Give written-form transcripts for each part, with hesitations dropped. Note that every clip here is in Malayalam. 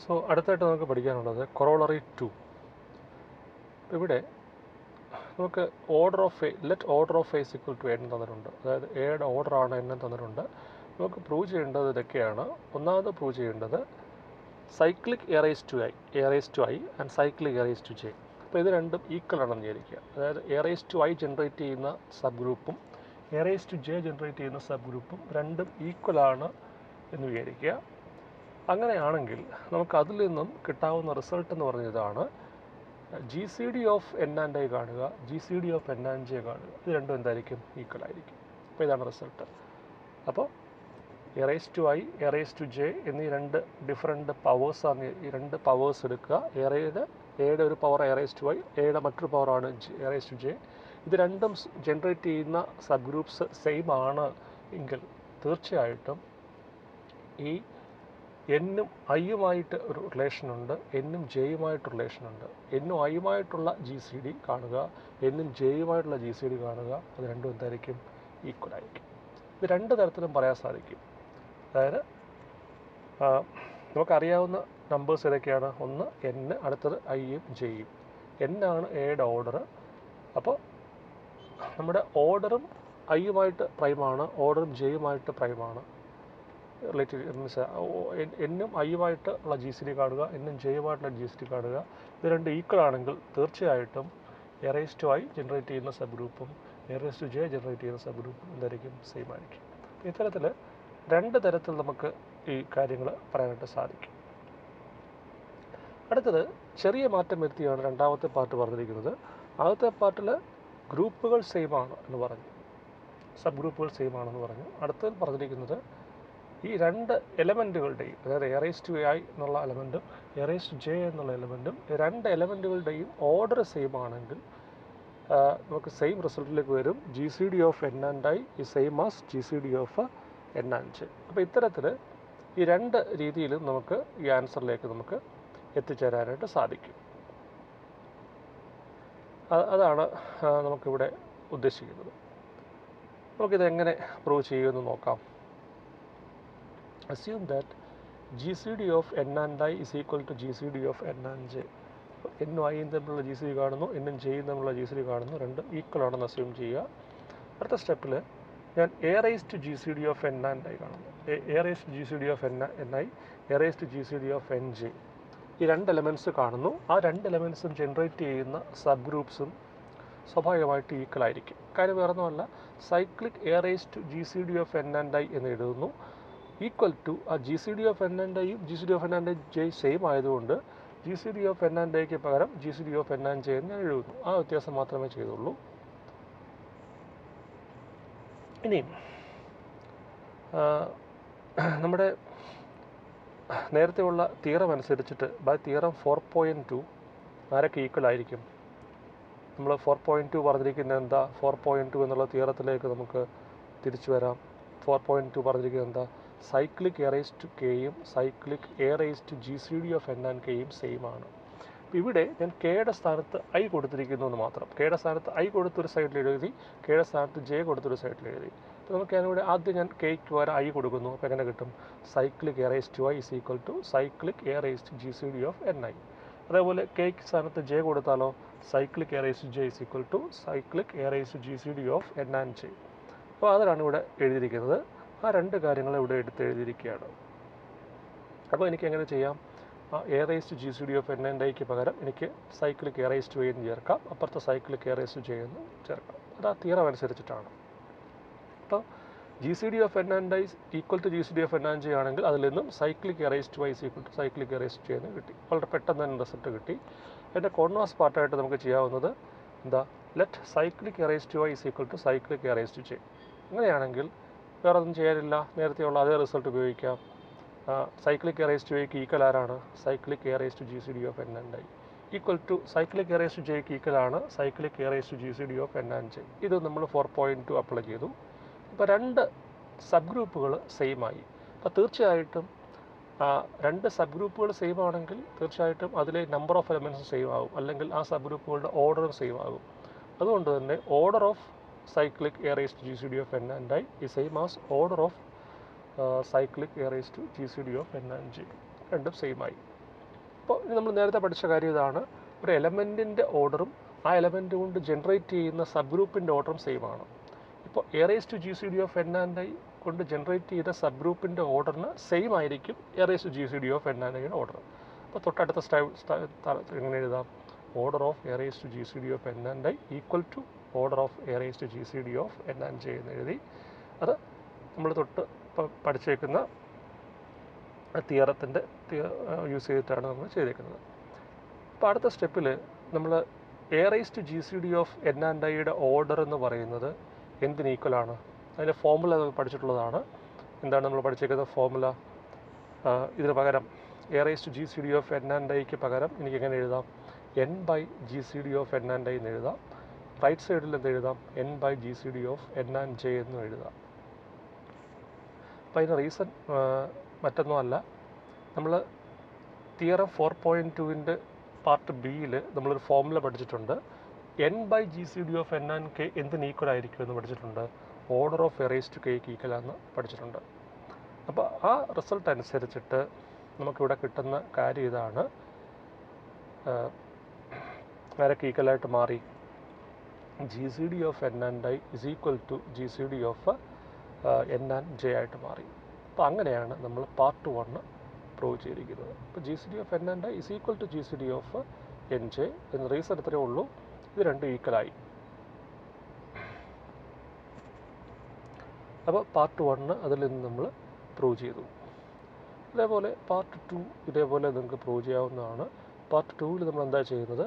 സോ അടുത്തായിട്ട് നമുക്ക് പഠിക്കാനുള്ളത് കൊറോളറി 2. ഇവിടെ നമുക്ക് let order of face equal to n തന്നിട്ടുണ്ട്. അതായത് എയുടെ ഓർഡറാണ് n തന്നിട്ടുണ്ട്. നമുക്ക് പ്രൂവ് ചെയ്യേണ്ടത് ഇതൊക്കെയാണ്. ഒന്നാമത് പ്രൂവ് ചെയ്യേണ്ടത് cyclic a raise to i and cyclic a raise to j. അപ്പോൾ ഇത് രണ്ടും ഈക്വൽ ആണെന്ന് വിചാരിക്കുക. അതായത് a raise to i generate ചെയ്യുന്ന സബ് ഗ്രൂപ്പും a raise to j generate ചെയ്യുന്ന സബ് ഗ്രൂപ്പും രണ്ടും ഈക്വലാണ് എന്ന് വിചാരിക്കുക. അങ്ങനെയാണെങ്കിൽ നമുക്ക് അതിൽ നിന്നും കിട്ടാവുന്ന റിസൾട്ട് എന്ന് പറഞ്ഞതാണ് G C D of n and i കാണുക, G C D of n and j കാണുക. ഇത് രണ്ടും എന്തായിരിക്കും? ഈക്വൽ ആയിരിക്കും. അപ്പോൾ ഇതാണ് റിസൾട്ട്. അപ്പോൾ a raise to i, a raise to j എന്നീ രണ്ട് ഡിഫറെൻറ്റ് പവേഴ്സാണ്. ഈ രണ്ട് പവേഴ്സ് എടുക്കുക. എയുടെ ഒരു power a raise to i, എയുടെ മറ്റൊരു പവറാണ് എ റേസ് ടു ജെ. ഇത് രണ്ടും ജനറേറ്റ് ചെയ്യുന്ന സബ് ഗ്രൂപ്പ്സ് സെയിം ആണ് എങ്കിൽ തീർച്ചയായിട്ടും ഈ എന്നും ഐയുമായിട്ട് ഒരു റിലേഷനുണ്ട്, എന്നും ജെയുമായിട്ട് റിലേഷനുണ്ട്. എന്നും ഐയുമായിട്ടുള്ള ജി സി ഡി കാണുക, എന്നും ജെയുമായിട്ടുള്ള ജി സി ഡി കാണുക. അത് രണ്ടും എന്തായിരിക്കും? ഈക്വൽ ആയിരിക്കും. ഇത് രണ്ട് തരത്തിലും പറയാൻ സാധിക്കും. അതായത് നമുക്കറിയാവുന്ന നമ്പേഴ്സ് ഏതൊക്കെയാണ്? ഒന്ന് n, അടുത്തത് ഐയും ജെയും. n ആണ് എയുടെ ഓർഡർ. അപ്പോൾ നമ്മുടെ ഓർഡറും ഐയുമായിട്ട് പ്രൈമാണ്, ഓർഡറും ജെയുമായിട്ട് പ്രൈമാണ്. എന്നും ഐയുമായിട്ട് ഉള്ള ജി സി ഡി കാണുക, എന്നും ജെയുമായിട്ടുള്ള ജി സി ഡി കാണുക. ഇത് രണ്ട് ഈക്വൽ ആണെങ്കിൽ തീർച്ചയായിട്ടും a raise to i generate ചെയ്യുന്ന സബ് ഗ്രൂപ്പും a raise to j generate ചെയ്യുന്ന സബ് ഗ്രൂപ്പും എന്തായിരിക്കും? സെയിം ആയിരിക്കും. ഇത്തരത്തിൽ രണ്ട് തരത്തിൽ നമുക്ക് ഈ കാര്യങ്ങൾ പറയാനായിട്ട് സാധിക്കും. അടുത്തത് ചെറിയ മാറ്റം വരുത്തിയാണ് രണ്ടാമത്തെ പാർട്ട് പറഞ്ഞിരിക്കുന്നത്. ആദ്യത്തെ പാർട്ടിൽ ഗ്രൂപ്പുകൾ സെയിം ആണ് എന്ന് പറഞ്ഞു, സബ് ഗ്രൂപ്പുകൾ സെയിം ആണെന്ന് പറഞ്ഞു. അടുത്തത് പറഞ്ഞിരിക്കുന്നത് ഈ രണ്ട് എലമെൻറ്റുകളുടെയും, അതായത് എ റേസ് ടു ഐ എന്നുള്ള എലമെൻറ്റും എ റേസ് ടു ജെ എന്നുള്ള എലമെൻറ്റും, രണ്ട് എലമെൻറ്റുകളുടെയും ഓർഡർ സെയിം ആണെങ്കിൽ നമുക്ക് സെയിം റിസൾട്ടിലേക്ക് വരും. G C D of n and i ഈ same as G C D of n and j. അപ്പോൾ ഇത്തരത്തിൽ ഈ രണ്ട് രീതിയിലും നമുക്ക് ഈ ആൻസറിലേക്ക് നമുക്ക് എത്തിച്ചേരാനായിട്ട് സാധിക്കും. അതാണ് നമുക്കിവിടെ ഉദ്ദേശിക്കുന്നത്. നമുക്കിതെങ്ങനെ പ്രൂവ് ചെയ്യുമെന്ന് നോക്കാം. Assume that GCD of n and I is equal to GCD of n and j. n ഉം ഐയും തമ്മിലുള്ള ജി സി ഡി കാണുന്നു, എന്നും ജെയും തമ്മിലുള്ള ജി സി ഡി കാണുന്നു. രണ്ടും ഈക്വൽ ആണെന്ന് അസ്യൂം ചെയ്യുക. അടുത്ത സ്റ്റെപ്പിൽ ഞാൻ a raise to G C D of n and i കാണുന്നു. A raise to G C D of n i, a raise to G C D of n j. ഈ രണ്ട് എലമെൻറ്റ്സ് കാണുന്നു. ആ രണ്ട് എലമെൻറ്റ്സും ജനറേറ്റ് ചെയ്യുന്ന സബ് ഗ്രൂപ്പ്സും സ്വാഭാവികമായിട്ട് ഈക്വൽ ആയിരിക്കും. കാര്യം വേറൊന്നുമല്ല, cyclic a raise to G C D of n and i എന്ന് എഴുതുന്നു. ഈക്വൽ ടു ആ G C D of n and ഐയും G C D of n and j same ആയതുകൊണ്ട് G C D of n and ഐക്ക് പകരം G C D of n and j എന്ന് ഞാൻ എഴുതുന്നു. ആ വ്യത്യാസം മാത്രമേ ചെയ്തുള്ളൂ. ഇനിയും നമ്മുടെ നേരത്തെയുള്ള തിയറം അനുസരിച്ചിട്ട് ബൈ തിയറം 4.2 ആരൊക്കെ ഈക്വൽ ആയിരിക്കും? നമ്മൾ 4.2 പറഞ്ഞിരിക്കുന്നത് എന്താ? 4.2 എന്നുള്ള തിയറത്തിലേക്ക് നമുക്ക് തിരിച്ചു വരാം. 4.2 പറഞ്ഞിരിക്കുന്നത് എന്താ? സൈക്ലിക് എ റേസ് ടു കെയും cyclic a raise to G C D of n and കെയും സെയിം ആണ്. അപ്പോൾ ഇവിടെ ഞാൻ കെയുടെ സ്ഥാനത്ത് ഐ കൊടുത്തിരിക്കുന്നു എന്ന് മാത്രം. കെയുടെ സ്ഥാനത്ത് ഐ കൊടുത്തൊരു സൈഡിൽ എഴുതി, കെയുടെ സ്ഥാനത്ത് ജെ കൊടുത്തൊരു സൈഡിൽ എഴുതി. അപ്പോൾ നമുക്ക് ഞാനിവിടെ ആദ്യം ഞാൻ കെയ്ക്ക് വരെ ഐ കൊടുക്കുന്നു. അപ്പോൾ എങ്ങനെ കിട്ടും? Cyclic a raise to i is equal to cyclic a raise to G C D of n i. അതേപോലെ കെയ്ക്ക് സ്ഥാനത്ത് ജെ കൊടുത്താലോ cyclic a raise to j is equal to cyclic a raise to G C D of n and j. അപ്പോൾ അതാണ് ഇവിടെ എഴുതിയിരിക്കുന്നത്. ആ രണ്ട് കാര്യങ്ങൾ ഇവിടെ എടുത്ത് എഴുതിയിരിക്കുകയാണ്. അപ്പോൾ എനിക്ക് എങ്ങനെ ചെയ്യാം? A raise to G C D of n and ഐക്ക് പകരം എനിക്ക് cyclic a raise to i എന്ന് ചേർക്കാം, അപ്പുറത്തെ cyclic a raise to j എന്ന് ചേർക്കാം. അത് ആ തിയറം അനുസരിച്ചിട്ടാണ്. അപ്പോൾ G C D of n and i equal to G C D of n and j ആണെങ്കിൽ അതിൽ നിന്നും cyclic a raise to i equal to cyclic a raise to j എന്ന് കിട്ടി. വളരെ പെട്ടെന്ന് തന്നെ റിസൾട്ട് കിട്ടി. അതിൻ്റെ കോൺവേഴ്സ് പാർട്ടായിട്ട് നമുക്ക് ചെയ്യാവുന്നത് എന്താ? Let cyclic a raise to i is equal to cyclic a raise to j. അങ്ങനെയാണെങ്കിൽ വേറെ ഒന്നും ചെയ്യാനില്ല, നേരത്തെയുള്ള അതേ റിസൾട്ട് ഉപയോഗിക്കാം. സൈക്ലിക് എ റേസ് ടു ഐക്ക് ഈക്വൽ ആരാണ്? Cyclic a raise to G C D of n and i equal to cyclic a raise to ജെക്ക് ഈക്വൽ ആണ് cyclic a raise to G C D of n and j. ഇത് നമ്മൾ 4.2 അപ്ലൈ ചെയ്തു. അപ്പോൾ രണ്ട് സബ് ഗ്രൂപ്പുകൾ സെയിം ആയി. അപ്പോൾ തീർച്ചയായിട്ടും രണ്ട് സബ് ഗ്രൂപ്പുകൾ സെയിം ആണെങ്കിൽ തീർച്ചയായിട്ടും അതിലെ നമ്പർ ഓഫ് എലമെൻറ്റ്സ് സെയിം ആകും, അല്ലെങ്കിൽ ആ സബ് ഗ്രൂപ്പുകളുടെ ഓർഡറും സെയിം ആകും. അതുകൊണ്ട് തന്നെ order of cyclic a raised to GCD of n and I is same as order of cyclic a raised to GCD of n and j. രണ്ടും സെയിം ആയി. അപ്പോൾ നമ്മൾ നേരത്തെ പഠിച്ച കാര്യം ഇതാണ്, ഒരു എലമെൻറ്റിൻ്റെ ഓർഡറും ആ എലമെൻറ്റ് കൊണ്ട് ജനറേറ്റ് ചെയ്യുന്ന സബ് ഗ്രൂപ്പിൻ്റെ ഓർഡറും സെയിം ആണ്. ഇപ്പോൾ a raise to G C D of n and i കൊണ്ട് ജനറേറ്റ് ചെയ്ത സബ് ഗ്രൂപ്പിൻ്റെ ഓർഡറിന് സെയിം ആയിരിക്കും a raise to G C D of n and ഐയുടെ ഓർഡർ. അപ്പോൾ തൊട്ടടുത്ത എങ്ങനെ എഴുതാം, order of a raise to G C D of n and i equal to order of a raise to G C D of n and j എന്ന് എഴുതി. അത് നമ്മൾ തൊട്ട് പഠിച്ചേക്കുന്ന തിയറത്തിൻ്റെ യൂസ് ചെയ്തിട്ടാണ് നമ്മൾ ചെയ്തേക്കുന്നത്. അപ്പോൾ അടുത്ത സ്റ്റെപ്പിൽ നമ്മൾ a raise to G C D of n and ഐയുടെ ഓർഡർ എന്ന് പറയുന്നത് എന്തിന് ഈക്വലാണ്? അതിൻ്റെ ഫോർമുല നമ്മൾ പഠിച്ചിട്ടുള്ളതാണ്. എന്താണ് നമ്മൾ പഠിച്ചേക്കുന്ന ഫോർമുല? ഇതിന് പകരം a raise to G C D of n and ഐക്ക് പകരം എനിക്ക് എങ്ങനെ എഴുതാം? N by G C D of n and i എന്ന് എഴുതാം. റൈറ്റ് സൈഡിൽ എന്ത് എഴുതാം? N by G C D of n and j എന്നും എഴുതാം. അപ്പോൾ അതിന് റീസൺ മറ്റൊന്നുമല്ല, നമ്മൾ തിയറം 4.2-ൻ്റെ പാർട്ട് ബിയിൽ നമ്മളൊരു ഫോർമുല പഠിച്ചിട്ടുണ്ട്. N by G C D of n and k എന്തിന് ഈക്വൽ ആയിരിക്കും എന്ന് പഠിച്ചിട്ടുണ്ട്. Order of a raise to കെക്ക് ഈക്വലാന്ന് പഠിച്ചിട്ടുണ്ട്. അപ്പോൾ ആ റിസൾട്ട് അനുസരിച്ചിട്ട് നമുക്കിവിടെ കിട്ടുന്ന കാര്യം ഇതാണ്. ആരൊക്കെ ഈക്വലായിട്ട് മാറി? G C D of n and i is equal to G C D of n and j ആയിട്ട് മാറി. അപ്പോൾ അങ്ങനെയാണ് നമ്മൾ പാർട്ട് 1 പ്രൂവ് ചെയ്തിരിക്കുന്നത്. അപ്പോൾ G C D of n and i is equal to G C D of n j എന്ന റീസൺ ഇത്രയേ ഉള്ളൂ. ഇത് രണ്ടും ഈക്വലായി. അപ്പോൾ പാർട്ട് 1 അതിൽ നിന്ന് നമ്മൾ പ്രൂവ് ചെയ്തു. അതേപോലെ പാർട്ട് 2 ഇതേപോലെ നിങ്ങൾക്ക് പ്രൂവ് ചെയ്യാവുന്നതാണ്. പാർട്ട് 2-ൽ നമ്മൾ എന്താ ചെയ്യുന്നത്?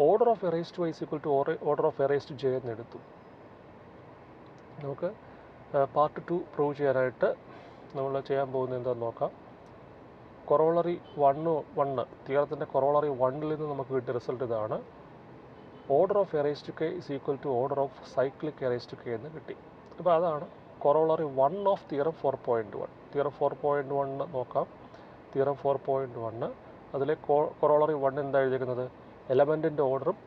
Order of a raise to i equal to order of a raise to j എന്ന് എടുത്തു. നമുക്ക് പാർട്ട് 2 പ്രൂവ് ചെയ്യാനായിട്ട് നമ്മൾ ചെയ്യാൻ പോകുന്നത് എന്താണെന്ന് നോക്കാം. കൊറോളറി 1 തിയറത്തിൻ്റെ കൊറോളറി 1-ൽ നിന്ന് നമുക്ക് കിട്ടിയ റിസൾട്ട് ഇതാണ്. Order of a raise to k is equal to order of cyclic a raise to k എന്ന് കിട്ടി. അപ്പോൾ അതാണ് കൊറോളറി 1 ഓഫ് തിയറം 4.1. തിയറം 4.1 നോക്കാം. തിയറം 4.1 അതിലെ കൊറോളറി 1 എന്താ എഴുതിയിരിക്കുന്നത്? എലമെൻറ്റിൻ്റെ ഓർഡറും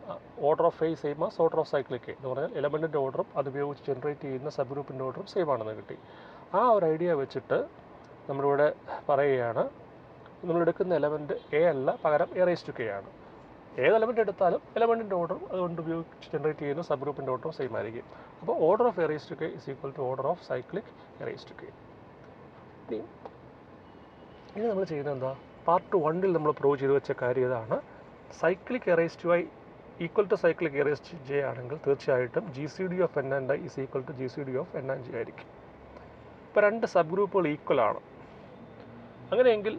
order of A same as order of cyclic A എന്ന് പറഞ്ഞാൽ എലമെൻറ്റിൻ്റെ ഓർഡറും അത് ഉപയോഗിച്ച് ജനറേറ്റ് ചെയ്യുന്ന സബ് ഗ്രൂപ്പിൻ്റെ ഓർഡറും സെയിം ആണെന്ന് കിട്ടി. ആ ഒരു ഐഡിയ വെച്ചിട്ട് നമ്മളിവിടെ പറയുകയാണ്, നമ്മളെടുക്കുന്ന എലമെൻറ്റ് എ അല്ല, പകരം എ റേസ് ടു കെ ആണ്. ഏത് എലമെൻറ്റ് എടുത്താലും എലമെൻറ്റിൻ്റെ ഓർഡറും അതുകൊണ്ട് ഉപയോഗിച്ച് ജനറേറ്റ് ചെയ്യുന്ന സബ് ഗ്രൂപ്പിൻ്റെ ഓർഡറും സെയിം ആയിരിക്കും. അപ്പോൾ order of a raise to k is equal to order of cyclic a raise to k. ഇനി നമ്മൾ ചെയ്യുന്നത് എന്താ? പാർട്ട് 1-ൽ നമ്മൾ പ്രൂവ് ചെയ്ത് വെച്ച കാര്യം ഇതാണ്. Cyclic a raise to i equal to cyclic a raise to j ആണെങ്കിൽ തീർച്ചയായിട്ടും G C D of n and i is equal to G C D of n and j ആയിരിക്കും. ഇപ്പോൾ രണ്ട് സബ് ഗ്രൂപ്പുകൾ ഈക്വലാണ്. അങ്ങനെയെങ്കിൽ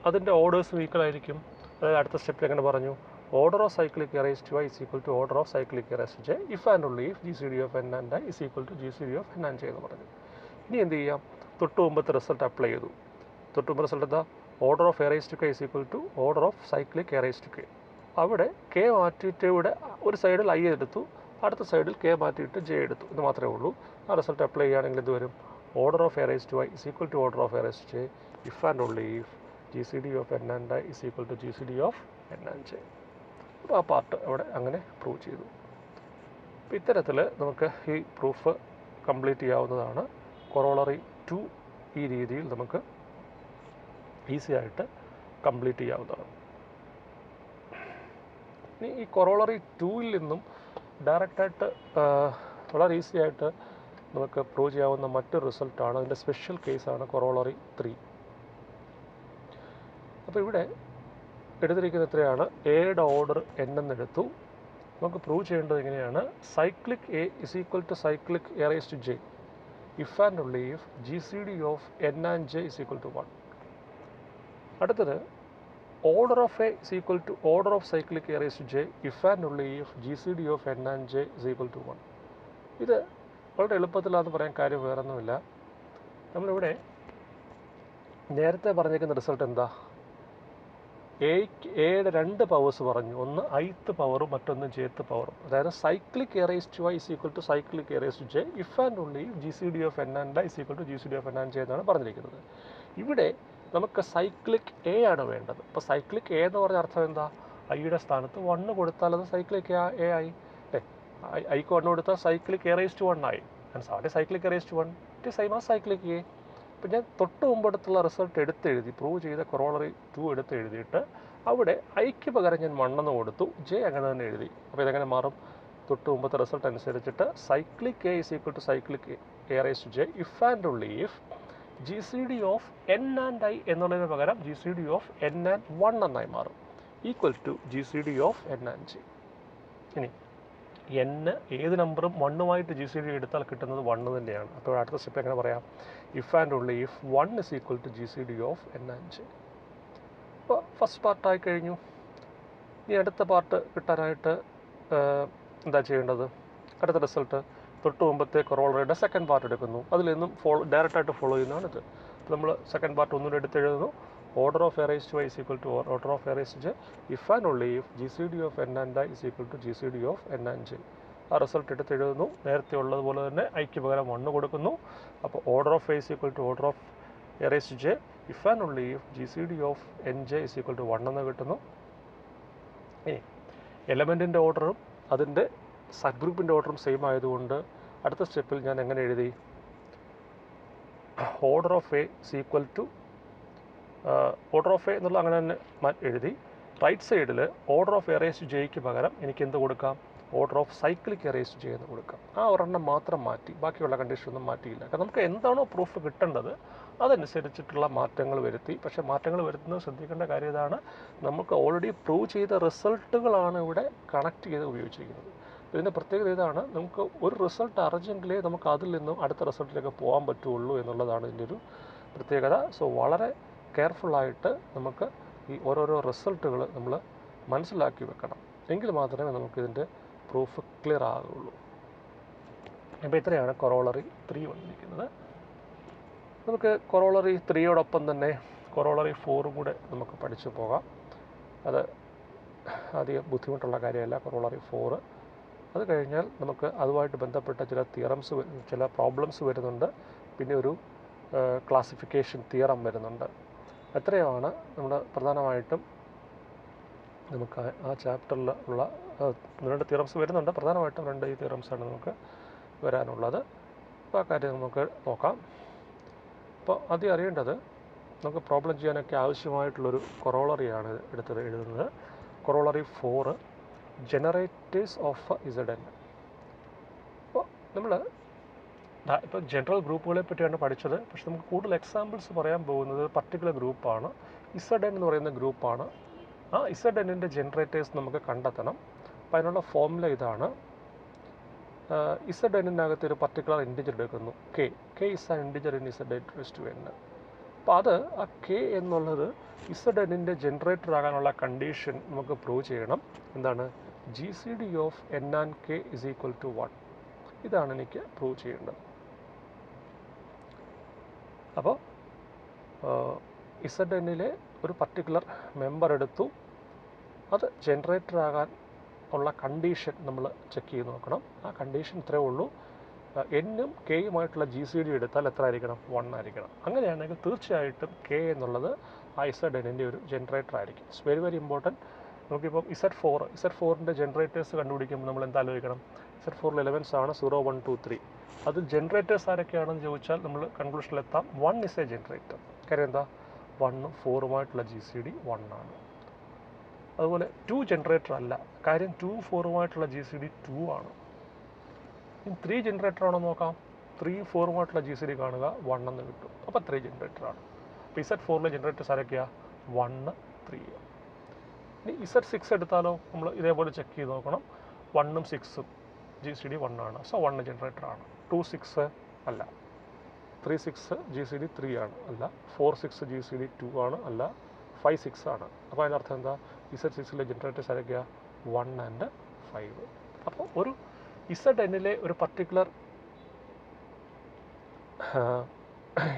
അതിൻ്റെ ഓർഡേഴ്സും ഈക്വൽ ആയിരിക്കും. അതായത് അടുത്ത സ്റ്റെപ്പിൽ എങ്ങനെ പറഞ്ഞു? Order of cyclic a raise to i is equal to order of cyclic a raise to j if and only if G C D of n and i is equal to G C D of n and j എന്ന് പറഞ്ഞു. ഇനി എന്ത് ചെയ്യാം? തൊട്ട് മുമ്പത്തെ റിസൾട്ട് അപ്ലൈ ചെയ്തു. തൊട്ട് മുമ്പ് റിസൾട്ട് എന്താ? Order of a raise to k is equal to order of cyclic a raise to k. അവിടെ കെ മാറ്റിയിട്ട് ഇവിടെ ഒരു സൈഡിൽ ഐ എടുത്തു, അടുത്ത സൈഡിൽ കെ മാറ്റിയിട്ട് ജെ എടുത്തു. ഇത് മാത്രമേ ഉള്ളൂ. ആ റിസൾട്ട് അപ്ലൈ ചെയ്യുകയാണെങ്കിൽ എന്ത് വരും? Order of a raise to i is equal to order of a raise to j if and only if G C D of n and i is equal to G C D of n and j. അപ്പോൾ ആ പാർട്ട് അവിടെ അങ്ങനെ പ്രൂവ് ചെയ്തു. അപ്പോൾ ഇത്തരത്തിൽ നമുക്ക് ഈ പ്രൂഫ് കംപ്ലീറ്റ് ചെയ്യാവുന്നതാണ്. കൊറോളറി 2 ഈ രീതിയിൽ നമുക്ക് ഈസി ആയിട്ട് കംപ്ലീറ്റ് ചെയ്യാവുന്നതാണ്. ഇനി ഈ കൊറോളറി 2-ൽ നിന്നും ഡയറക്റ്റായിട്ട് വളരെ ഈസി ആയിട്ട് നമുക്ക് പ്രൂവ് ചെയ്യാവുന്ന മറ്റൊരു റിസൾട്ടാണ്, അതിൻ്റെ സ്പെഷ്യൽ കേസാണ് കൊറോളറി 3. അപ്പോൾ ഇവിടെ എടുത്തിരിക്കുന്ന എത്രയാണ്? എയുടെ ഓർഡർ എൻ എന്നെടുത്തു. നമുക്ക് പ്രൂവ് ചെയ്യേണ്ടത് എങ്ങനെയാണ്? Cyclic a is equal to cyclic a raise to j if and only if G C D of n and j is equal to 1. അടുത്തത് order of a is equal to order of cyclic a raise to j if and only if G C D of n and j is equal to 1. ഇത് വളരെ എളുപ്പത്തിലാണെന്ന് പറയാൻ കാര്യം വേറൊന്നുമില്ല. നമ്മളിവിടെ നേരത്തെ പറഞ്ഞേക്കുന്ന റിസൾട്ട് എന്താ? എയുടെ 2 പവേഴ്സ് പറഞ്ഞു. ഒന്ന് ith പവറും മറ്റൊന്ന് jth പവറും. അതായത് cyclic a raise to i is equal to cyclic a raise to j if and only G C D of n and i is equal to G C D of n and j എന്നാണ് പറഞ്ഞിരിക്കുന്നത്. ഇവിടെ നമുക്ക് സൈക്ലിക് എ ആണ് വേണ്ടത്. അപ്പോൾ സൈക്ലിക് എ എന്ന് പറഞ്ഞ അർത്ഥം എന്താ? ഐയുടെ സ്ഥാനത്ത് 1 കൊടുത്താൽ അത് സൈക്ലിക് എ ആയി. ഐക്ക് 1 കൊടുത്താൽ സൈക്ലിക് എ റേസ് ടു 1 ആയി. And sorry cyclic a raise to 1 it is same as cyclic a. ഇപ്പം ഞാൻ തൊട്ട് മുമ്പെടുത്തുള്ള റിസൾട്ട് എടുത്തെഴുതി, പ്രൂവ് ചെയ്ത കൊറോളറി 2 എടുത്തെഴുതിയിട്ട് അവിടെ ഐക്ക് പകരം ഞാൻ 1 എന്ന് കൊടുത്തു, ജെ അങ്ങനെ തന്നെ എഴുതി. അപ്പോൾ ഇതെങ്ങനെ മാറും? തൊട്ട് മുമ്പത്തെ റിസൾട്ട് അനുസരിച്ചിട്ട് cyclic a is equal to cyclic a raise to j if and only if G C D of n and i എന്നുള്ളതിന് പകരം G C D of n and 1 എന്നായി മാറും, equal to G C D of n and j. ഇനി n ഏത് നമ്പറും 1 ജി സി ഡി എടുത്താൽ കിട്ടുന്നത് 1 തന്നെയാണ്. അപ്പോൾ അടുത്ത സ്റ്റെപ്പ് എങ്ങനെ പറയാം? If and only if 1 is equal to G C D of n and j. അപ്പോൾ ഫസ്റ്റ് പാർട്ടായി കഴിഞ്ഞു. ഇനി അടുത്ത പാർട്ട് കിട്ടാനായിട്ട് എന്താ ചെയ്യേണ്ടത്? അടുത്ത റിസൾട്ട് തൊട്ട് മുമ്പത്തെ കൊറോളറിയുടെ സെക്കൻഡ് പാർട്ട് എടുക്കുന്നു, അതിൽ നിന്നും ഡയറക്റ്റായിട്ട് ഫോളോ ചെയ്യുന്നതാണിത്. നമ്മൾ സെക്കൻഡ് പാർട്ട് ഒന്നുകൂടെ എടുത്തെഴുതുന്നു. Order of a raise to i is equal to order of a raise to j if and only if G C D of n and i is equal to G C D of n and j. ആ റിസൾട്ട് എടുത്തെഴുതുന്നു. നേരത്തെ ഉള്ളതുപോലെ തന്നെ ഐക്ക് പകരം 1 കൊടുക്കുന്നു. അപ്പോൾ order of a is equal to order of a raise to j if and only if G C D of n j is equal to 1 എന്ന് കിട്ടുന്നു. ഇനി എലമെൻറ്റിൻ്റെ ഓർഡറും അതിൻ്റെ സബ് ഗ്രൂപ്പിൻ്റെ ഓർഡറും സെയിം ആയതുകൊണ്ട് അടുത്ത സ്റ്റെപ്പിൽ ഞാൻ എങ്ങനെ എഴുതി? Order of a is equal to order of a എന്നുള്ള അങ്ങനെ തന്നെ എഴുതി. റൈറ്റ് സൈഡിൽ order of a raise to ജെയ്ക്ക് പകരം എനിക്ക് എന്ത് കൊടുക്കാം? Order of cyclic a raise to j എന്ന് കൊടുക്കാം. ആ ഒരെണ്ണം മാത്രം മാറ്റി, ബാക്കിയുള്ള കണ്ടീഷനൊന്നും മാറ്റിയില്ല. കാരണം നമുക്ക് എന്താണോ പ്രൂഫ് കിട്ടേണ്ടത് അതനുസരിച്ചിട്ടുള്ള മാറ്റങ്ങൾ വരുത്തി. പക്ഷേ മാറ്റങ്ങൾ വരുത്തുന്നത് ശ്രദ്ധിക്കേണ്ട കാര്യം ഇതാണ്, നമുക്ക് ഓൾറെഡി പ്രൂവ് ചെയ്ത റിസൾട്ടുകളാണ് ഇവിടെ കണക്ട് ചെയ്ത് ഉപയോഗിച്ചിരിക്കുന്നത്. ഇതിൻ്റെ പ്രത്യേകത ഇതാണ്, നമുക്ക് ഒരു റിസൾട്ട് അറിഞ്ഞെങ്കിലേ നമുക്ക് അതിൽ നിന്നും അടുത്ത റിസൾട്ടിലേക്ക് പോകാൻ പറ്റുള്ളൂ എന്നുള്ളതാണ് ഇതിൻ്റെ ഒരു പ്രത്യേകത. സോ വളരെ കെയർഫുള്ളായിട്ട് നമുക്ക് ഈ ഓരോരോ റിസൾട്ടുകൾ നമ്മൾ മനസ്സിലാക്കി വെക്കണം, എങ്കിൽ മാത്രമേ നമുക്കിതിൻ്റെ പ്രൂഫ് ക്ലിയർ ആകുള്ളൂ. അപ്പോൾ ഇത്രയാണ് കൊറോളറി 3 വന്നിരിക്കുന്നത്. നമുക്ക് കൊറോളറി 3യോടൊപ്പം തന്നെ കൊറോളറി 4 കൂടെ നമുക്ക് പഠിച്ചു പോകാം. അത് അധികം ബുദ്ധിമുട്ടുള്ള കാര്യമല്ല കൊറോളറി 4. അത് കഴിഞ്ഞാൽ നമുക്ക് അതുമായിട്ട് ബന്ധപ്പെട്ട ചില തിയറംസ്, ചില പ്രോബ്ലംസ് വരുന്നുണ്ട്. പിന്നെ ഒരു ക്ലാസിഫിക്കേഷൻ തിയറം വരുന്നുണ്ട്. എത്രയാണ് നമ്മൾ പ്രധാനമായിട്ടും നമുക്ക് ആ ചാപ്റ്ററിൽ ഉള്ള 2 തിയറംസ് വരുന്നുണ്ട്. പ്രധാനമായിട്ടും 2 തിയറംസാണ് നമുക്ക് വരാനുള്ളത്. അപ്പോൾ ആ കാര്യം നമുക്ക് നോക്കാം. അപ്പോൾ ആദ്യം അറിയേണ്ടത്, നമുക്ക് പ്രോബ്ലം ചെയ്യാനൊക്കെ ആവശ്യമായിട്ടുള്ളൊരു കൊറോളറിയാണ് എഴുതുന്നത്. Corollary 4 generators of Z N. അപ്പോൾ നമ്മൾ ഇപ്പോൾ ജനറൽ ഗ്രൂപ്പുകളെ പറ്റിയാണ് പഠിച്ചത്. പക്ഷെ നമുക്ക് കൂടുതൽ എക്സാമ്പിൾസ് പറയാൻ പോകുന്നത് പർട്ടിക്കുലർ ഗ്രൂപ്പാണ്. ഇസഡ് എൻ എന്ന് പറയുന്ന ഗ്രൂപ്പാണ്. ആ ഇസഡ് എന്നിൻ്റെ ജനറേറ്റേഴ്സ് നമുക്ക് കണ്ടെത്തണം. അപ്പോൾ അതിനുള്ള ഫോർമുല ഇതാണ്. ഇസഡ് എന്നിനകത്ത് ഒരു പർട്ടിക്കുലർ ഇൻറ്റിജർ എടുക്കുന്നു, k is an integer in Z n raise to n. അപ്പോൾ അത് ആ കെ എന്നുള്ളത് ഇസഡ് എന്നിൻ്റെ ജനറേറ്റർ ആകാനുള്ള കണ്ടീഷൻ നമുക്ക് പ്രൂവ് ചെയ്യണം. എന്താണ്? G C D of n and k is equal to 1. ഇതാണ് എനിക്ക് പ്രൂവ് ചെയ്യേണ്ടത്. അപ്പോൾ ഇസഡ് എന്നിലെ ഒരു പർട്ടിക്കുലർ മെമ്പർ എടുത്തു, അത് ജനറേറ്റർ ആകാൻ ഉള്ള കണ്ടീഷൻ നമ്മൾ ചെക്ക് ചെയ്ത് നോക്കണം. ആ കണ്ടീഷൻ ഇത്രയേ ഉള്ളൂ, എന്നും കെയുമായിട്ടുള്ള ജി സി ഡി എടുത്താൽ എത്ര ആയിരിക്കണം? 1 ആയിരിക്കണം. അങ്ങനെയാണെങ്കിൽ തീർച്ചയായിട്ടും കെ എന്നുള്ളത് ആ ഇസഡ് എന്നിൻ്റെ ഒരു ജനറേറ്റർ ആയിരിക്കും. It's very very important. നമുക്കിപ്പം ഇസഡ് ഫോറിൻ്റെ ജനറേറ്റേഴ്സ് കണ്ടുപിടിക്കുമ്പോൾ നമ്മൾ എന്താ ആലോചിക്കണം? ഇസഡ് 4 എലമെൻറ്റ്സ് ആണ് 0, 1, 2, 3. അതിൽ ജനറേറ്റേഴ്സ് ആരൊക്കെയാണെന്ന് ചോദിച്ചാൽ നമ്മൾ കൺക്ലൂഷനിലെത്താം 1 ഇസ് എ ജനറേറ്റർ. കാര്യം എന്താ? 1ഉം 4ഉമായിട്ടുള്ള ജി സി ഡി 1 ആണ്. അതുപോലെ 2 ജനറേറ്റർ അല്ല, കാര്യം 2ഉം 4ഉമായിട്ടുള്ള ജി സി ഡി 2 ആണ്. ഇനി 3 ജനറേറ്റർ ആണോ നോക്കാം. 3ഉം 4ഉമായിട്ടുള്ള ജി സി ഡി കാണുക, 1 എന്ന് കിട്ടും. അപ്പോൾ 3 ജനറേറ്ററാണ്. അപ്പോൾ ഇസഡ് 4ലെ ജനറേറ്റേഴ്സ് ആരൊക്കെയാണ്? 1, 3. ഇനി ഇസഡ് 6 എടുത്താലോ, നമ്മൾ ഇതേപോലെ ചെക്ക് ചെയ്ത് നോക്കണം. 1ഉം 6ഉം ജി സി ഡി 1 ആണ്. സോ 1 ജനറേറ്ററാണ്. 2, 6 അല്ല. 3, 6 ജി സി ഡി 3 ആണ്, അല്ല. 4, 6 ജി സി ഡി 2 ആണ്, അല്ല. 5, 6 ആണ്. അപ്പോൾ അതിനർത്ഥം എന്താ? ഇസഡ് 6ലെ ജനറേറ്റേഴ്സ് ആരൊക്കെയാണ്? 1 ആൻഡ് 5. അപ്പോൾ ഒരു ഇസഡ് എന്നിലെ ഒരു പർട്ടിക്കുലർ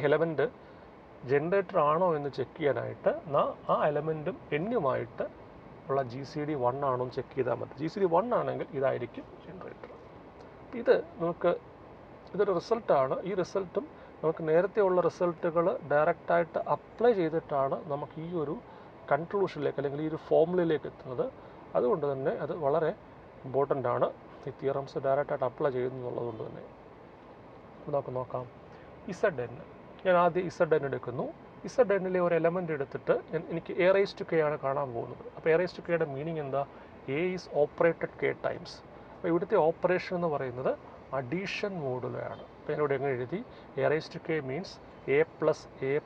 എലമെൻറ്റ് ജനറേറ്റർ ആണോ എന്ന് ചെക്ക് ചെയ്യാനായിട്ട് ആ എലമെൻറ്റും എന്നുമായിട്ട് ഉള്ള ജി സി ഡി 1 ആണോ എന്ന് ചെക്ക് ചെയ്താൽ മതി. ജി സി ഡി 1 ആണെങ്കിൽ ഇതായിരിക്കും ജനറേറ്റർ. ഇത് ഇതൊരു റിസൾട്ടാണ്. ഈ റിസൾട്ടും നമുക്ക് നേരത്തെ ഉള്ള റിസൾട്ടുകൾ ഡയറക്റ്റായിട്ട് അപ്ലൈ ചെയ്തിട്ടാണ് നമുക്ക് ഈ ഒരു കൺക്ലൂഷനിലേക്ക് അല്ലെങ്കിൽ ഈ ഒരു ഫോർമുലയിലേക്ക് എത്തുന്നത്. അതുകൊണ്ട് തന്നെ അത് വളരെ ഇമ്പോർട്ടൻ്റ് ആണ്. ഈ തിയറംസ് ഡയറക്റ്റായിട്ട് അപ്ലൈ ചെയ്യുന്നുള്ളത് കൊണ്ട് തന്നെ നമുക്ക് നോക്കാം. ഇസഡ് എൻ ഞാൻ ആദ്യം ഇസഡ് എടുക്കുന്നു. ഇസഡ് എന്നിലെ ഒരു എലമെൻ്റ് എടുത്തിട്ട് എനിക്ക് എ റൈസ് ടു കെ ആണ് കാണാൻ പോകുന്നത്. അപ്പോൾ എ റൈസ് ടു കെയുടെ മീനിങ് എന്താ? A is operated K times. അപ്പോൾ ഇവിടുത്തെ ഓപ്പറേഷൻ എന്ന് പറയുന്നത് അഡീഷൻ മോഡുലയാണ്. അപ്പോൾ ഞാനിവിടെ എങ്ങനെ എഴുതി? A raise to k means a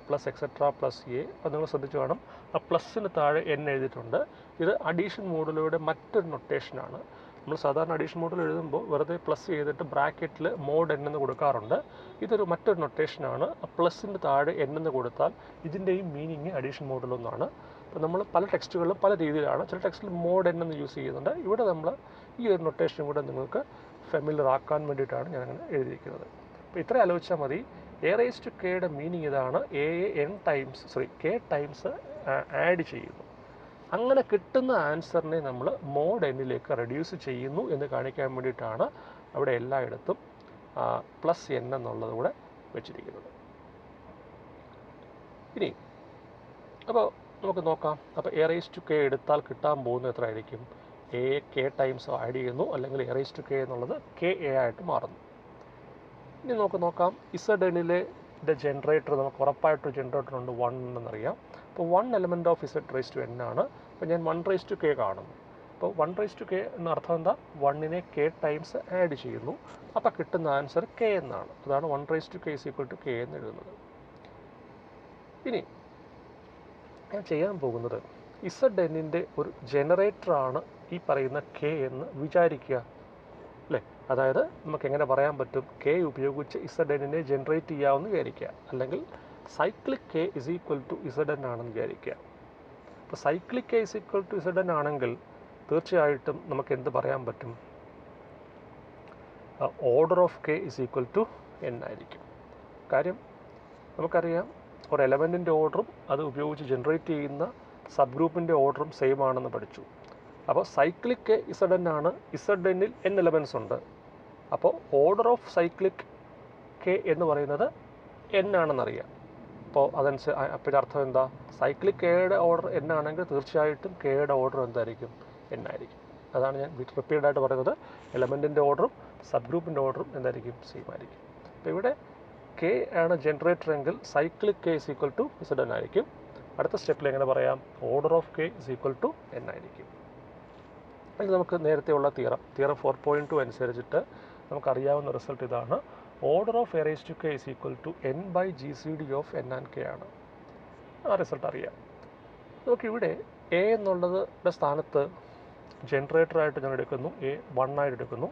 plus etcetera plus a. അപ്പോൾ നിങ്ങൾ ശ്രദ്ധിച്ച് കാണും, ആ പ്ലസ്സിന് താഴെ എൻ എഴുതിയിട്ടുണ്ട്. ഇത് അഡീഷൻ മോഡുലയുടെ മറ്റൊരു നൊട്ടേഷനാണ്. നമ്മൾ സാധാരണ അഡീഷൻ മോഡുല എഴുതുമ്പോൾ വെറുതെ പ്ലസ് ചെയ്തിട്ട് ബ്രാക്കറ്റിൽ മോഡ് എൻ എന്ന് കൊടുക്കാറുണ്ട്. ഇതൊരു മറ്റൊരു നൊട്ടേഷനാണ്. പ്ലസ്സിൻ്റെ താഴെ എൻ എന്ന് കൊടുത്താൽ ഇതിൻ്റെയും മീനിങ് അഡീഷൻ മോഡുലൊന്നാണ്. അപ്പോൾ നമ്മൾ പല ടെക്സ്റ്റുകളിലും പല രീതിയിലാണ്. ചില ടെക്സ്റ്റിൽ മോഡ് എൻ എന്ന് യൂസ് ചെയ്യുന്നുണ്ട്. ഇവിടെ നമ്മൾ ഈ ഒരു നൊട്ടേഷനും കൂടെ നിങ്ങൾക്ക് ഫെമിലിയർ ആക്കാൻ വേണ്ടിയിട്ടാണ് ഞാനങ്ങനെ എഴുതിയിരിക്കുന്നത്. അപ്പോൾ ഇത്ര ആലോചിച്ചാൽ മതി. എ റൈസ് ടു കെയുടെ മീനിങ് ഇതാണ്: കെ ടൈംസ് ആഡ് ചെയ്യുന്നു. അങ്ങനെ കിട്ടുന്ന ആൻസറിനെ നമ്മൾ മോഡ് എന്നിലേക്ക് റെഡ്യൂസ് ചെയ്യുന്നു എന്ന് കാണിക്കാൻ വേണ്ടിയിട്ടാണ് അവിടെ എല്ലായിടത്തും പ്ലസ് എൻ എന്നുള്ളത് കൂടെ വെച്ചിരിക്കുന്നത്. ഇനി അപ്പോൾ നമുക്ക് നോക്കാം. അപ്പോൾ എ റൈസ് ടു കെ എടുത്താൽ കിട്ടാൻ പോകുന്നത് എത്ര ആയിരിക്കും? എ കെ ടൈംസ് ആഡ് ചെയ്യുന്നു, അല്ലെങ്കിൽ എ റൈസ് ടു കെ എന്നുള്ളത് കെ എ ആയിട്ട് മാറുന്നു. ഇനി നമുക്ക് നോക്കാം. ഇസഡ് എന്നിലെ ജനറേറ്റർ നമുക്ക് ഉറപ്പായിട്ടൊരു ജനറേറ്റർ ഉണ്ട്, 1 എന്നറിയാം. അപ്പോൾ 1 element of Z raise to n ആണ്. അപ്പോൾ ഞാൻ 1 റൈസ് ടു കെ കാണുന്നു. അപ്പോൾ 1 റൈസ് ടു കെ എന്ന അർത്ഥം എന്താ? 1നെ കെ ടൈംസ് ആഡ് ചെയ്യുന്നു. അപ്പോൾ കിട്ടുന്ന ആൻസർ കെ എന്നാണ്. അതാണ് 1 raise to k is equal to k എന്ന് എഴുതുന്നത്. ഇനി ഞാൻ ചെയ്യാൻ പോകുന്നത്, ഇസഡ് എന്നിൻ്റെ ഒരു ജനറേറ്ററാണ് ഈ പറയുന്ന കെ എന്ന് വിചാരിക്കുക, അല്ലേ? അതായത് നമുക്ക് എങ്ങനെ പറയാൻ പറ്റും? കെ ഉപയോഗിച്ച് ഇസഡ് എന്നിനെ ജനറേറ്റ് ചെയ്യാമെന്ന് വിചാരിക്കുക. അല്ലെങ്കിൽ cyclic k is equal to Z n ആണെന്ന് വിചാരിക്കുക. അപ്പോൾ cyclic k is equal to Z n ആണെങ്കിൽ തീർച്ചയായിട്ടും നമുക്ക് എന്ത് പറയാൻ പറ്റും? Order of k is equal to n ആയിരിക്കും. കാര്യം നമുക്കറിയാം, ഒരു എലമെൻറ്റിൻ്റെ ഓർഡറും അത് ഉപയോഗിച്ച് ജനറേറ്റ് ചെയ്യുന്ന സബ് ഗ്രൂപ്പിൻ്റെ ഓർഡറും സെയിം ആണെന്ന് പഠിച്ചു. അപ്പോൾ സൈക്ലിക് കെ ഇസഡ് എൻ ആണ്. ഇസഡ് എന്നിൽ എൻ എലമെൻറ്റ്സ് ഉണ്ട്. അപ്പോൾ ഓർഡർ ഓഫ് സൈക്ലിക് കെ എന്ന് പറയുന്നത് എൻ ആണെന്നറിയാം. അപ്പോൾ അപ്പോൾ അർത്ഥം എന്താ? സൈക്ലിക് കെയുടെ ഓർഡർ എൻ ആണെങ്കിൽ തീർച്ചയായിട്ടും കെയുടെ ഓർഡർ എന്തായിരിക്കും? എൻ ആയിരിക്കും. അതാണ് ഞാൻ റിപ്പീറ്റഡായിട്ട് പറയുന്നത്. എലമെൻറ്റിൻ്റെ ഓർഡറും സബ് ഗ്രൂപ്പിൻ്റെ ഓർഡറും എന്തായിരിക്കും? സെയിം ആയിരിക്കും. അപ്പോൾ ഇവിടെ കെ ആണ് ജനറേറ്റർ എങ്കിൽ cyclic k is equal to Z n ആയിരിക്കും. അടുത്ത സ്റ്റെപ്പിൽ എങ്ങനെ പറയാം? Order of k is equal to n ആയിരിക്കും. ഇത് നമുക്ക് നേരത്തെ ഉള്ള തിയറം 4.2 അനുസരിച്ചിട്ട് നമുക്കറിയാവുന്ന റിസൾട്ട് ഇതാണ്: order of a raise to k is equal to n by G C D of n and k ആണ്. ആ റിസൾട്ട് അറിയാം. നമുക്കിവിടെ എ എന്നുള്ളതിൻ്റെ സ്ഥാനത്ത് ജനറേറ്ററായിട്ട് ഞാൻ എടുക്കുന്നു, എ 1 ആയിട്ട് എടുക്കുന്നു.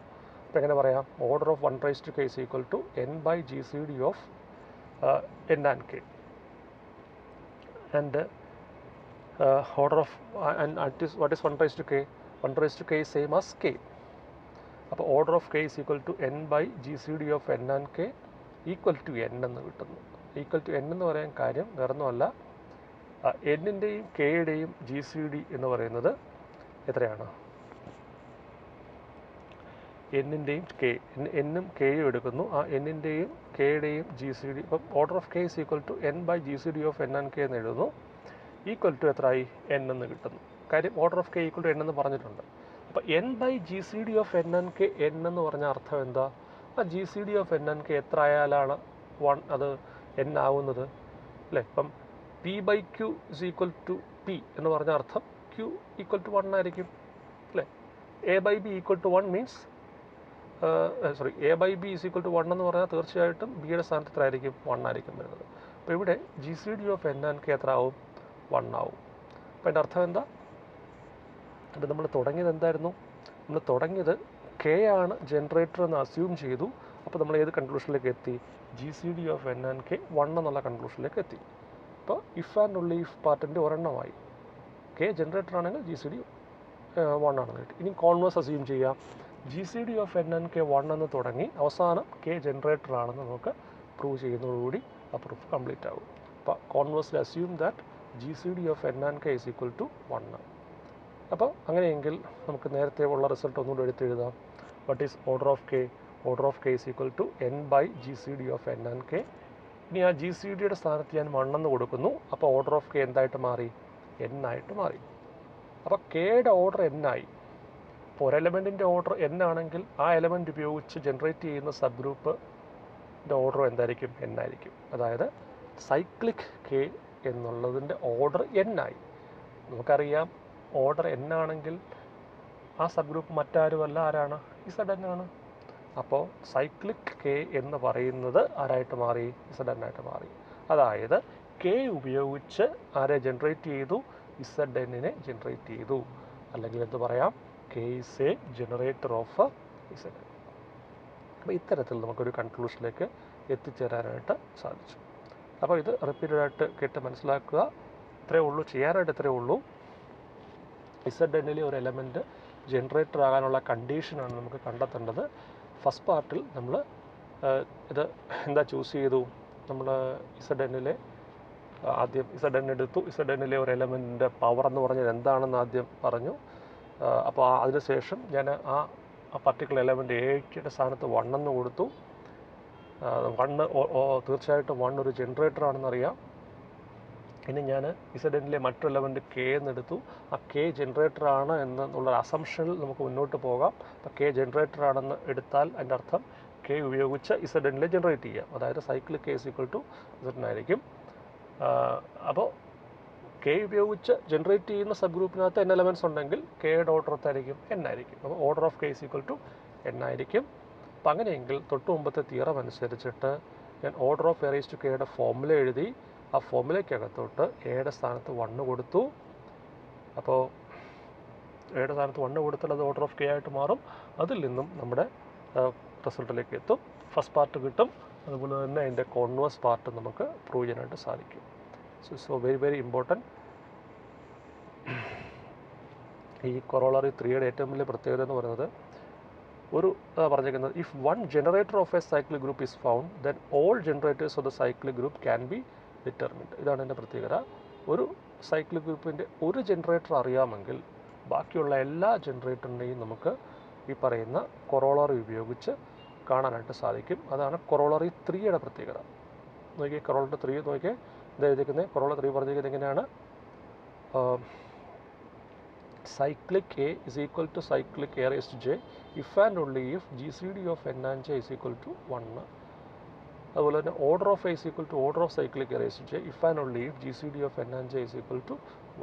അപ്പോൾ എങ്ങനെ പറയാം? Order of 1 raise to k is equal to n by G C D of n and k. And order of what is 1 raise to k? 1 raise to k is same as k. അപ്പോൾ order of k is equal to n by G C D of n and k equal to n എന്ന് കിട്ടുന്നു. ഈക്വൽ ടു എൻ എന്ന് പറയാൻ കാര്യം വേറൊന്നുമല്ല, എന്നിൻ്റെയും കെയുടെയും ജി സി ഡി എന്ന് പറയുന്നത് എത്രയാണ്? എന്നിൻ്റെയും കെ, എന്നും കെയും എടുക്കുന്നു. ആ എന്നിൻ്റെയും കെയുടെയും ജി സി ഡി. അപ്പം order of k is equal to n by G C D of n and k എന്ന് എഴുതുന്നു. ഈക്വൽ ടു എത്രയായി? എൻ എന്ന് കിട്ടുന്നു. കാര്യം order of k equal to n എന്ന് പറഞ്ഞിട്ടുണ്ട്. അപ്പോൾ n by G C D of n and k, n എന്ന് പറഞ്ഞ അർത്ഥം എന്താ? ആ G C D of n and k എത്ര ആയാലാണ് അത് എൻ ആവുന്നത്, അല്ലേ? ഇപ്പം p by q is equal to p എന്ന് പറഞ്ഞ അർത്ഥം ക്യു ഈക്വൽ ടു 1 ആയിരിക്കും, അല്ലേ? A by b equal to 1 means a by b is equal to 1 എന്ന് പറഞ്ഞാൽ തീർച്ചയായിട്ടും ബിയുടെ സ്ഥാനത്ത് എത്ര ആയിരിക്കും? 1 ആയിരിക്കും വരുന്നത്. അപ്പോൾ ഇവിടെ G C D of n and k എത്ര ആവും? 1 ആവും. അപ്പോൾ അതിൻ്റെ അർത്ഥം എന്താ? അപ്പോൾ നമ്മൾ തുടങ്ങിയത് എന്തായിരുന്നു? നമ്മൾ തുടങ്ങിയത് കെ ആണ് ജനറേറ്റർ എന്ന് അസ്യൂം ചെയ്തു. അപ്പോൾ നമ്മൾ ഏത് കൺക്ലൂഷനിലേക്ക് എത്തി? G C D of n and k 1 എന്നുള്ള കൺക്ലൂഷനിലേക്ക് എത്തി. അപ്പോൾ ഇഫ് ആൻഡ് ഉള്ളി ഇഫ് പാർട്ടിൻ്റെ ഒരെണ്ണമായി. കെ ജനറേറ്റർ ആണെങ്കിൽ ജി സി ഡി 1 ആണെന്ന് കിട്ടി. ഇനി കോൺവേഴ്സ് അസ്യൂം ചെയ്യാം. G C D of n and k 1 എന്ന് തുടങ്ങി അവസാനം കെ ജനറേറ്റർ ആണെന്ന് നമുക്ക് പ്രൂവ് ചെയ്യുന്നതോടുകൂടി ആ പ്രൂഫ് കംപ്ലീറ്റ് ആകും. അപ്പോൾ conversely assume that G C D of n and k is equal to 1. അപ്പോൾ അങ്ങനെയെങ്കിൽ നമുക്ക് നേരത്തെ ഉള്ള റിസൾട്ട് ഒന്നുകൂടി എടുത്തെഴുതാം. What is order of k? Order of k is equal to n by G C D of n and k. ഇനി ആ ജി സി ഡിയുടെ സ്ഥാനത്ത് ഞാൻ 1 എന്ന് കൊടുക്കുന്നു. അപ്പോൾ ഓർഡർ ഓഫ് കെ എന്തായിട്ട് മാറി? എൻ ആയിട്ട് മാറി. അപ്പോൾ കെയുടെ ഓർഡർ എൻ ആയി. അപ്പോൾ ഒരു എലമെൻറ്റിൻ്റെ ഓർഡർ എൻ ആണെങ്കിൽ ആ എലമെൻറ്റ് ഉപയോഗിച്ച് ജനറേറ്റ് ചെയ്യുന്ന സബ് ഗ്രൂപ്പിൻ്റെ ഓർഡർ എന്തായിരിക്കും? എൻ ആയിരിക്കും. അതായത് സൈക്ലിക് കെ എന്നുള്ളതിൻ്റെ ഓർഡർ n ആയി. നമുക്കറിയാം ഓർഡർ n ആണെങ്കിൽ ആ സബ് ഗ്രൂപ്പ് മറ്റാരുമല്ല, ആരാണ്? Zn ആണ്. അപ്പോൾ സൈക്ലിക് കെ എന്ന് പറയുന്നത് ആരായിട്ട് മാറി? Zn ആയിട്ട് മാറി. അതായത് കെ ഉപയോഗിച്ച് ആരെ ജനറേറ്റ് ചെയ്തു? Zn ജനറേറ്റ് ചെയ്തു. അല്ലെങ്കിൽ എന്ത് പറയാം? K is A generator of Zn. അപ്പോൾ ഇത്തരത്തിൽ നമുക്കൊരു കൺക്ലൂഷനിലേക്ക് എത്തിച്ചേരാനായിട്ട് സാധിച്ചു. അപ്പോൾ ഇത് റിപ്പീറ്റഡായിട്ട് കേട്ട് മനസ്സിലാക്കുക. ഇത്രയേ ഉള്ളൂ, ചെയ്യാനായിട്ട് ഇത്രയേ ഉള്ളൂ. Znലെ ഒരു എലമെൻറ്റ് ജനറേറ്റർ ആകാനുള്ള കണ്ടീഷനാണ് നമുക്ക് കണ്ടെത്തേണ്ടത്. ഫസ്റ്റ് പാർട്ടിൽ നമ്മൾ ഇത് എന്താ ചൂസ് ചെയ്തു? നമ്മൾ Znലെ ആദ്യം Zn എടുത്തു. Znലെ ഒരു എലമെൻറ്റിൻ്റെ പവർ എന്ന് പറഞ്ഞാൽ എന്താണെന്ന് ആദ്യം പറഞ്ഞു. അപ്പോൾ അതിനുശേഷം ഞാൻ ആ പർട്ടിക്കുലർ എലമെൻറ്റ് എയുടെ സ്ഥാനത്ത് 1 എന്ന് കൊടുത്തു. 1 തീർച്ചയായിട്ടും 1 ഒരു ജനറേറ്റർ ആണെന്നറിയാം. ഇനി ഞാൻ Znലെ മറ്റൊരു എലമെൻറ്റ് കെ എന്നെടുത്തു. ആ കെ ജനറേറ്റർ ആണ് എന്നുള്ള അസംഷനിൽ നമുക്ക് മുന്നോട്ട് പോകാം. അപ്പോൾ കെ ജനറേറ്റർ ആണെന്ന് എടുത്താൽ അതിൻ്റെ അർത്ഥം കെ ഉപയോഗിച്ച് Znലെ ജനറേറ്റ് ചെയ്യാം. അതായത് സൈക്കിൾ കെ Zn ആയിരിക്കും. അപ്പോൾ കെ ഉപയോഗിച്ച് ജനറേറ്റ് ചെയ്യുന്ന സബ് ഗ്രൂപ്പിനകത്ത് n എലമെൻറ്റ്സ് ഉണ്ടെങ്കിൽ കെയുടെ ഓർഡർ എന്തായിരിക്കും? n ആയിരിക്കും. അപ്പോൾ ഓർഡർ ഓഫ് കെ n ആയിരിക്കും. അപ്പം അങ്ങനെയെങ്കിൽ തൊട്ട് മുമ്പത്തെ തിയറം അനുസരിച്ചിട്ട് ഞാൻ order of a raise to കെയുടെ ഫോർമുല എഴുതി. ആ ഫോർമുലയ്ക്കകത്തോട്ട് എയുടെ സ്ഥാനത്ത് 1 കൊടുത്തു. അപ്പോൾ എയുടെ സ്ഥാനത്ത് 1 കൊടുത്താൽ അത് ഓർഡർ ഓഫ് കെ ആയിട്ട് മാറും. അതിൽ നിന്നും നമ്മുടെ റിസൾട്ടിലേക്ക് എത്തും. ഫസ്റ്റ് പാർട്ട് കിട്ടും. അതുപോലെ തന്നെ അതിൻ്റെ കോൺവേഴ്സ് പാർട്ട് നമുക്ക് പ്രൂവ് ചെയ്യാനായിട്ട് സാധിക്കും. So very very important. ഈ കൊറോളറി 3യുടെ ഏറ്റവും വലിയ പ്രത്യേകത എന്ന് പറയുന്നത് ഒരു പറഞ്ഞിരിക്കുന്നത് if one generator of A cyclic group is found then all generators of the cyclic group can be determined. ഇതാണ് എൻ്റെ പ്രത്യേകത. ഒരു സൈക്ലിക് ഗ്രൂപ്പിൻ്റെ ഒരു ജനറേറ്റർ അറിയാമെങ്കിൽ ബാക്കിയുള്ള എല്ലാ ജനറേറ്ററിനെയും നമുക്ക് ഈ പറയുന്ന കൊറോളറി ഉപയോഗിച്ച് കാണാനായിട്ട് സാധിക്കും. അതാണ് കൊറോളറി 3യുടെ പ്രത്യേകത. നോക്കിയേ, കൊറോളറി 3 നോക്കിയേ, ഇത് എഴുതിയിരിക്കുന്നത് കൊറോളറി 3 പറഞ്ഞിരിക്കുന്നത് എങ്ങനെയാണ്? Cyclic a is equal to cyclic a raise to j if and only if GCD of n and j is equal to 1. അതുപോലെ തന്നെ order of a is equal to order of cyclic a raise to j if and only if GCD of n and j is equal to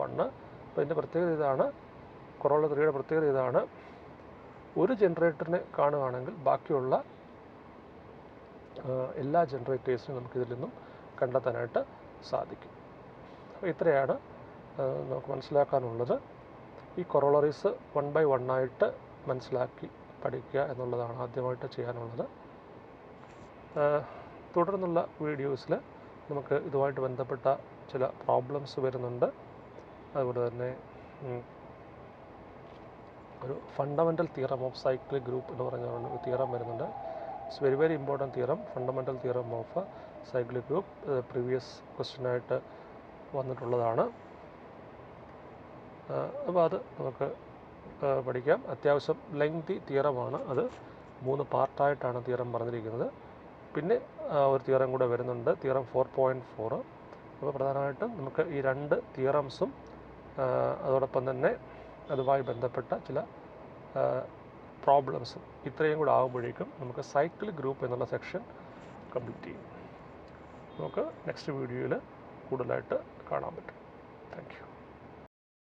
1. അപ്പോൾ ഇതിൻ്റെ പ്രത്യേകത ഇതാണ്. കൊറോളറി 3യുടെ പ്രത്യേകത ഇതാണ്. ഒരു ജനറേറ്ററിനെ കാണുകയാണെങ്കിൽ ബാക്കിയുള്ള എല്ലാ ജനറേറ്റേഴ്സിനും നമുക്കിതിൽ നിന്നും കണ്ടെത്താനായിട്ട് സാധിക്കും. അപ്പോൾ ഇത്രയാണ് നമുക്ക് മനസ്സിലാക്കാനുള്ളത്. ഈ കൊറോളറീസ് 1 by 1 ആയിട്ട് മനസ്സിലാക്കി പഠിക്കുക എന്നുള്ളതാണ് ആദ്യമായിട്ട് ചെയ്യാനുള്ളത്. തുടർന്നുള്ള വീഡിയോസിൽ നമുക്ക് ഇതുമായിട്ട് ബന്ധപ്പെട്ട ചില പ്രോബ്ലംസ് വരുന്നുണ്ട്. അതുപോലെ തന്നെ ഒരു fundamental theorem of cyclic group എന്ന് പറഞ്ഞ ഒരു തിയറം വരുന്നുണ്ട്. It's very very important theorem, fundamental theorem of cyclic group. Previous ക്വസ്റ്റ്യനായിട്ട് വന്നിട്ടുള്ളതാണ്. അപ്പോൾ അത് നമുക്ക് പഠിക്കാം. അത്യാവശ്യം ലെങ്തി തിയറമാണ്. അത് 3 പാർട്ടായിട്ടാണ് തിയറം പറഞ്ഞിരിക്കുന്നത്. പിന്നെ ഒരു തിയറം കൂടെ വരുന്നുണ്ട്, തിയറം 4.4. അപ്പോൾ പ്രധാനമായിട്ടും നമുക്ക് ഈ 2 തിയറംസും അതോടൊപ്പം തന്നെ അതുമായി ബന്ധപ്പെട്ട ചില പ്രോബ്ലംസും ഇത്രയും കൂടെ ആകുമ്പോഴേക്കും നമുക്ക് സൈക്ലിക് ഗ്രൂപ്പ് എന്നുള്ള സെക്ഷൻ കംപ്ലീറ്റ് ചെയ്യും. നമുക്ക് നെക്സ്റ്റ് വീഡിയോയിൽ കൂടുതലായിട്ട് കാണാൻ പറ്റും. Thank you.